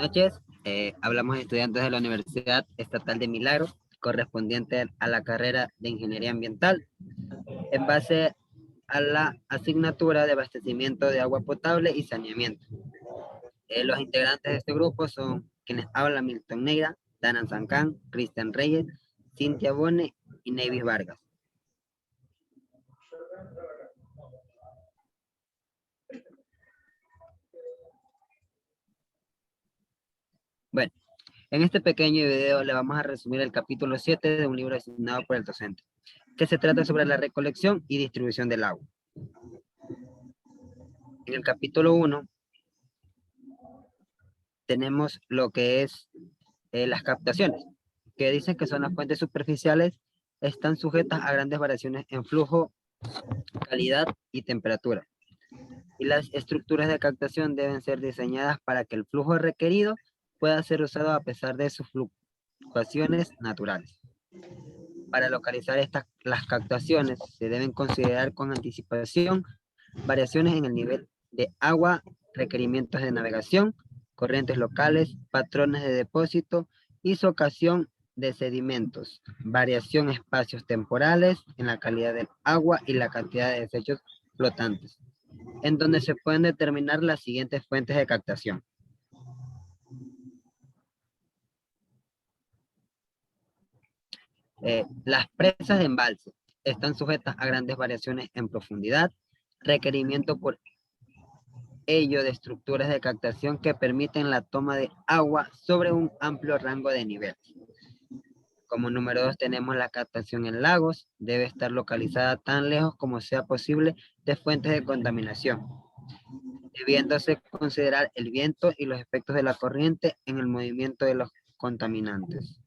noches. Hablamos de estudiantes de la Universidad Estatal de Milagro, correspondiente a la carrera de Ingeniería Ambiental, en base a la asignatura de abastecimiento de agua potable y saneamiento. Los integrantes de este grupo son quienes hablan: Milton Neira, Dana Zancán, Cristian Reyes, Cintia Bone y Nevis Vargas. Bueno, en este pequeño video le vamos a resumir el capítulo 7 de un libro asignado por el docente, que se trata sobre la recolección y distribución del agua. En el capítulo 1 tenemos lo que es las captaciones, que dicen que son las fuentes superficiales, están sujetas a grandes variaciones en flujo, calidad y temperatura. Y las estructuras de captación deben ser diseñadas para que el flujo requerido pueda ser usado a pesar de sus fluctuaciones naturales. Para localizar las captaciones se deben considerar con anticipación variaciones en el nivel de agua, requerimientos de navegación, corrientes locales, patrones de depósito y su ocasión de sedimentos, variación espacios temporales en la calidad del agua y la cantidad de desechos flotantes, en donde se pueden determinar las siguientes fuentes de captación. Las presas de embalse están sujetas a grandes variaciones en profundidad, requerimiento por ello de estructuras de captación que permiten la toma de agua sobre un amplio rango de niveles. Como número 2 tenemos la captación en lagos, debe estar localizada tan lejos como sea posible de fuentes de contaminación, debiéndose considerar el viento y los efectos de la corriente en el movimiento de los contaminantes.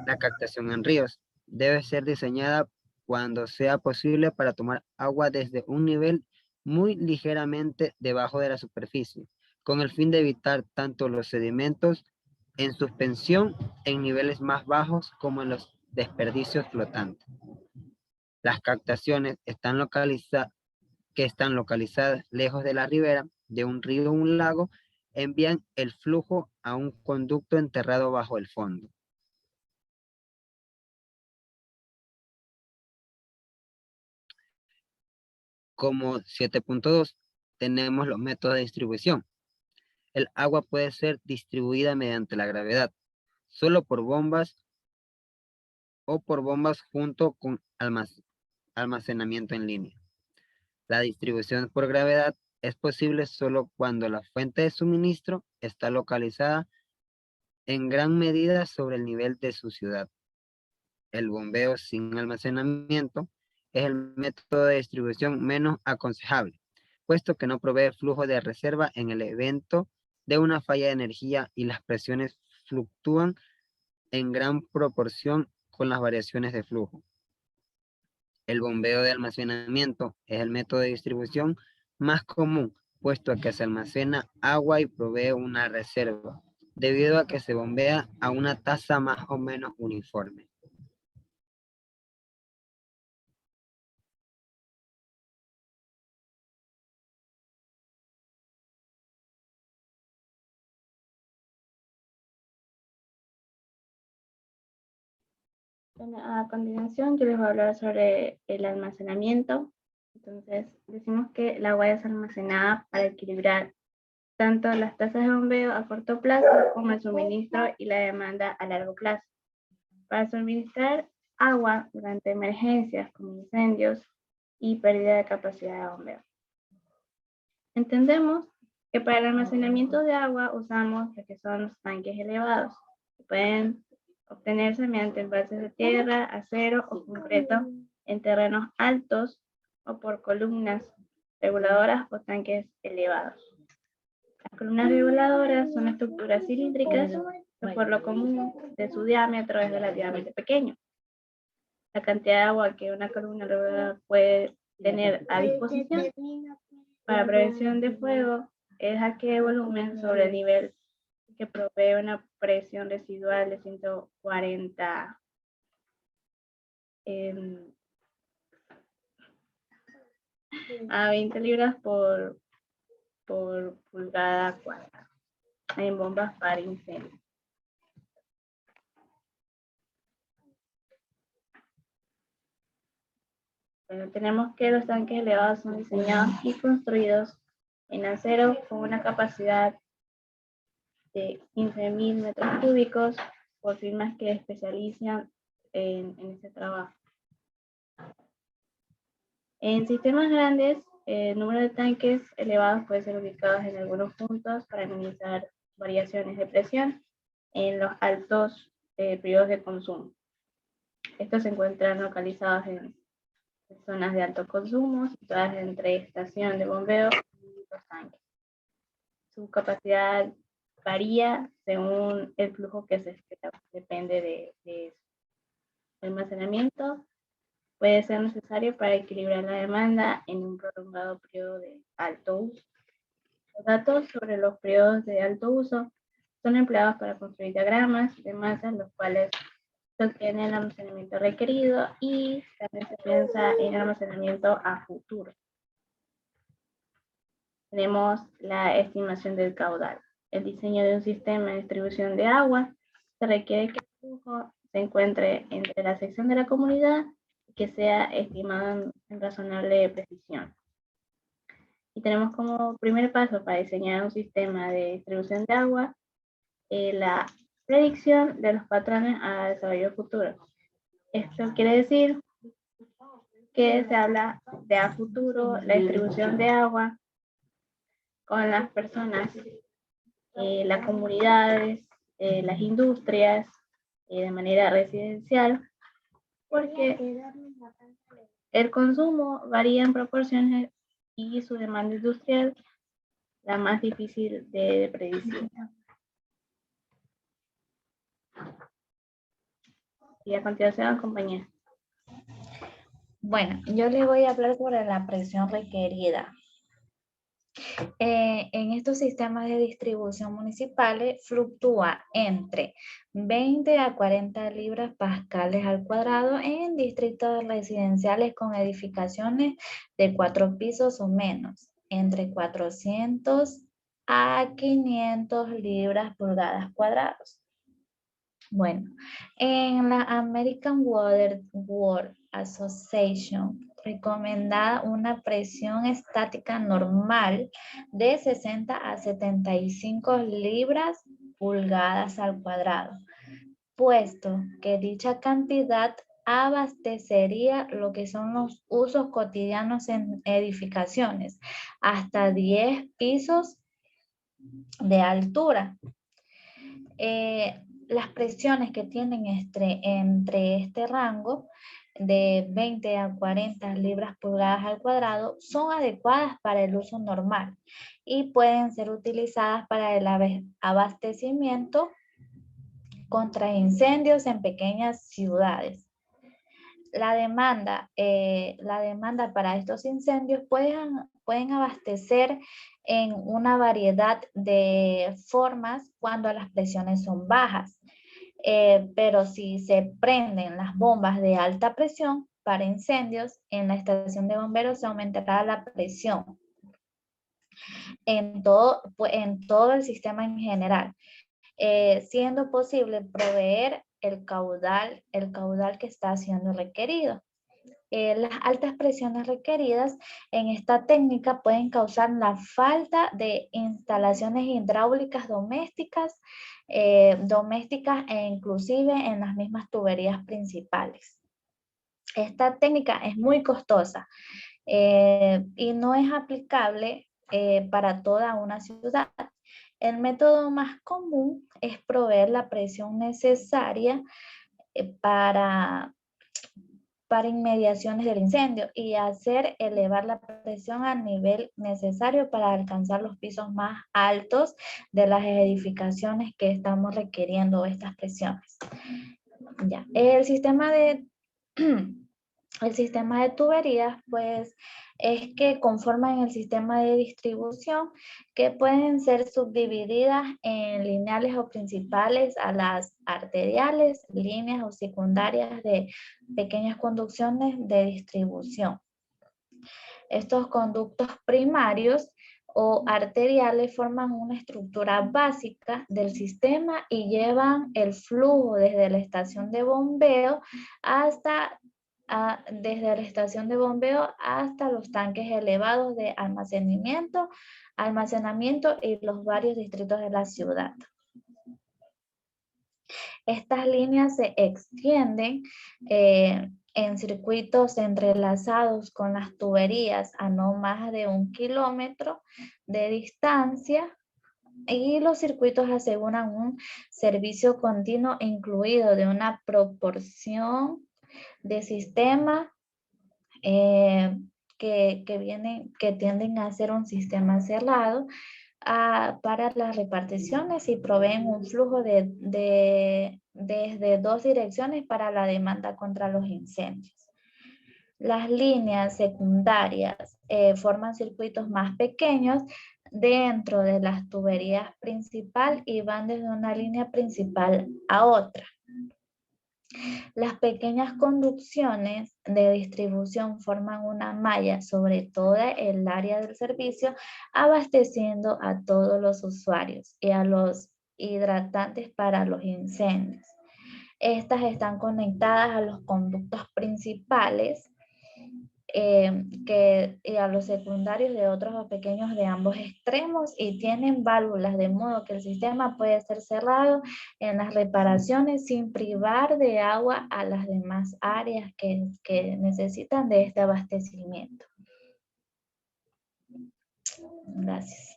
La captación en ríos debe ser diseñada cuando sea posible para tomar agua desde un nivel muy ligeramente debajo de la superficie, con el fin de evitar tanto los sedimentos en suspensión en niveles más bajos como en los desperdicios flotantes. Las captaciones que están localizadas lejos de la ribera de un río o un lago envían el flujo a un conducto enterrado bajo el fondo. Como 7.2 tenemos los métodos de distribución. El agua puede ser distribuida mediante la gravedad, solo por bombas o por bombas junto con almacenamiento en línea. La distribución por gravedad es posible solo cuando la fuente de suministro está localizada en gran medida sobre el nivel de su ciudad. El bombeo sin almacenamiento es el método de distribución menos aconsejable, puesto que no provee flujo de reserva en el evento de una falla de energía y las presiones fluctúan en gran proporción con las variaciones de flujo. El bombeo de almacenamiento es el método de distribución más común, puesto que se almacena agua y provee una reserva, debido a que se bombea a una tasa más o menos uniforme. Bueno, a continuación yo les voy a hablar sobre el almacenamiento. Entonces, decimos que el agua es almacenada para equilibrar tanto las tasas de bombeo a corto plazo como el suministro y la demanda a largo plazo. Para suministrar agua durante emergencias como incendios y pérdida de capacidad de bombeo. Entendemos que para el almacenamiento de agua usamos lo que son los tanques elevados, que pueden obtenerse mediante embalses de tierra, acero o concreto en terrenos altos o por columnas reguladoras o tanques elevados. Las columnas reguladoras son estructuras cilíndricas que por lo común de su diámetro es relativamente pequeño. La cantidad de agua que una columna reguladora puede tener a disposición para prevención de fuego es aquel volumen sobre el nivel que provee una presión residual de 140 a 20 libras por pulgada cuadrada. en bombas para incendios. Bueno, tenemos que los tanques elevados son diseñados y construidos en acero con una capacidad de 15.000 metros cúbicos por firmas que especializan en este trabajo. En sistemas grandes, el número de tanques elevados puede ser ubicados en algunos puntos para minimizar variaciones de presión en los altos periodos de consumo. Estos se encuentran localizados en zonas de alto consumo, situadas entre estación de bombeo y los tanques. Su capacidad varía según el flujo que se espera, depende de su almacenamiento. Puede ser necesario para equilibrar la demanda en un prolongado periodo de alto uso. Los datos sobre los periodos de alto uso son empleados para construir diagramas de masas, los cuales obtienen el almacenamiento requerido y también se piensa en almacenamiento a futuro. Tenemos la estimación del caudal. El diseño de un sistema de distribución de agua se requiere que el flujo se encuentre entre la sección de la comunidad y que sea estimado en razonable precisión. Y tenemos como primer paso para diseñar un sistema de distribución de agua la predicción de los patrones a desarrollo futuro. Esto quiere decir que se habla de a futuro la distribución de agua con las personas, las comunidades, las industrias, de manera residencial, porque el consumo varía en proporciones y su demanda industrial la más difícil de predecir. Y a continuación, compañera. Bueno, yo les voy a hablar sobre la presión requerida. En estos sistemas de distribución municipales fluctúa entre 20 a 40 libras pascales al cuadrado en distritos residenciales con edificaciones de 4 pisos o menos, entre 400 a 500 libras pulgadas cuadrados. Bueno, en la American Water Works Association recomendada una presión estática normal de 60 a 75 libras pulgadas al cuadrado, puesto que dicha cantidad abastecería lo que son los usos cotidianos en edificaciones, hasta 10 pisos de altura. Las presiones que tienen entre este rango de 20 a 40 libras pulgadas al cuadrado son adecuadas para el uso normal y pueden ser utilizadas para el abastecimiento contra incendios en pequeñas ciudades. La demanda para estos incendios pueden abastecer en una variedad de formas cuando las presiones son bajas. Pero si se prenden las bombas de alta presión para incendios, en la estación de bomberos se aumentará la presión en todo el sistema en general, siendo posible proveer el caudal que está siendo requerido. Las altas presiones requeridas en esta técnica pueden causar la falta de instalaciones hidráulicas domésticas e inclusive en las mismas tuberías principales. Esta técnica es muy costosa y no es aplicable para toda una ciudad. El método más común es proveer la presión necesaria para inmediaciones del incendio y hacer elevar la presión al nivel necesario para alcanzar los pisos más altos de las edificaciones que estamos requiriendo estas presiones. Ya. El sistema de tuberías, pues, es que conforman el sistema de distribución que pueden ser subdivididas en lineales o principales a las arteriales, líneas o secundarias de pequeñas conducciones de distribución. Estos conductos primarios o arteriales forman una estructura básica del sistema y llevan el flujo desde la estación de bombeo hasta los tanques elevados de almacenamiento y los varios distritos de la ciudad. Estas líneas se extienden en circuitos entrelazados con las tuberías a no más de 1 kilómetro de distancia, y los circuitos aseguran un servicio continuo incluido de una proporción de sistemas que tienden a ser un sistema cerrado para las reparticiones y proveen un flujo desde 2 direcciones para la demanda contra los incendios. Las líneas secundarias forman circuitos más pequeños dentro de las tuberías principal y van desde una línea principal a otra. Las pequeñas conducciones de distribución forman una malla sobre toda el área del servicio, abasteciendo a todos los usuarios y a los hidratantes para los incendios. Estas están conectadas a los conductos principales y a los secundarios de otros pequeños de ambos extremos, y tienen válvulas de modo que el sistema puede ser cerrado en las reparaciones sin privar de agua a las demás áreas que necesitan de este abastecimiento. Gracias.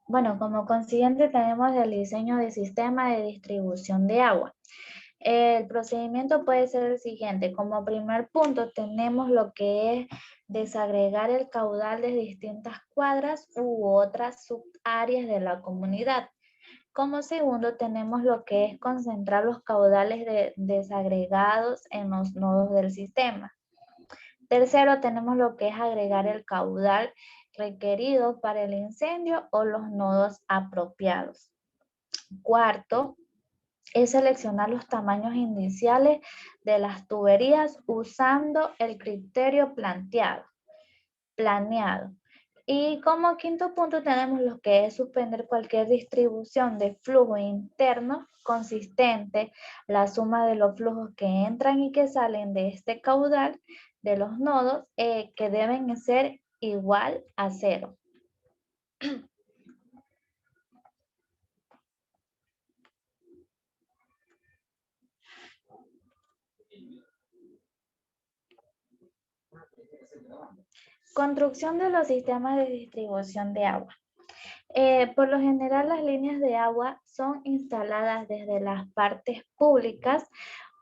Bueno, como consiguiente tenemos el diseño de sistema de distribución de agua. El procedimiento puede ser el siguiente. Como primer punto tenemos lo que es desagregar el caudal de distintas cuadras u otras subáreas de la comunidad. Como segundo tenemos lo que es concentrar los caudales desagregados en los nodos del sistema. Tercero, tenemos lo que es agregar el caudal requerido para el incendio o los nodos apropiados. Cuarto, es seleccionar los tamaños iniciales de las tuberías usando el criterio planeado. Y como quinto punto tenemos lo que es suspender cualquier distribución de flujo interno consistente, la suma de los flujos que entran y que salen de este caudal de los nodos que deben ser igual a 0. Construcción de los sistemas de distribución de agua. Por lo general, las líneas de agua son instaladas desde las partes públicas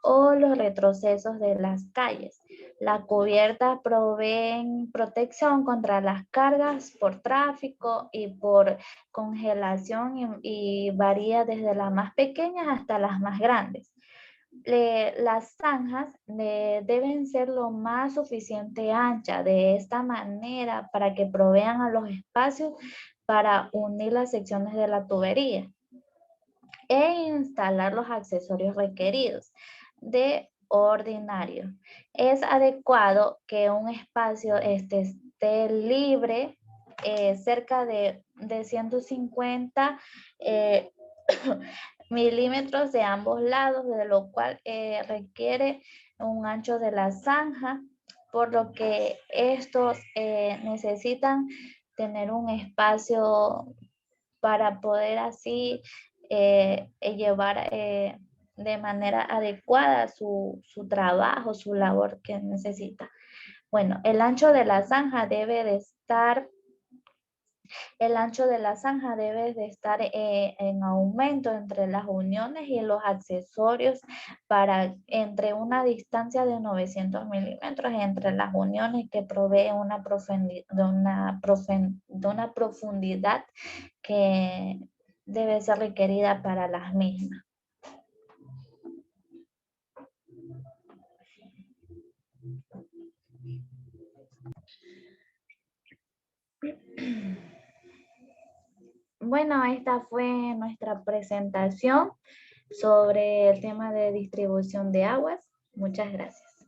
o los retrocesos de las calles. La cubierta provee protección contra las cargas por tráfico y por congelación y varía desde las más pequeñas hasta las más grandes. Las zanjas deben ser lo más suficiente anchas de esta manera para que provean a los espacios para unir las secciones de la tubería e instalar los accesorios requeridos. De ordinario, es adecuado que un espacio esté libre cerca de 150 milímetros de ambos lados, de lo cual requiere un ancho de la zanja, por lo que estos necesitan tener un espacio para poder así llevar de manera adecuada su trabajo, su labor que necesita. Bueno, el ancho de la zanja debe de estar en aumento entre las uniones y los accesorios entre una distancia de 900 milímetros entre las uniones, que provee de una profundidad que debe ser requerida para las mismas. Bueno, esta fue nuestra presentación sobre el tema de distribución de aguas. Muchas gracias.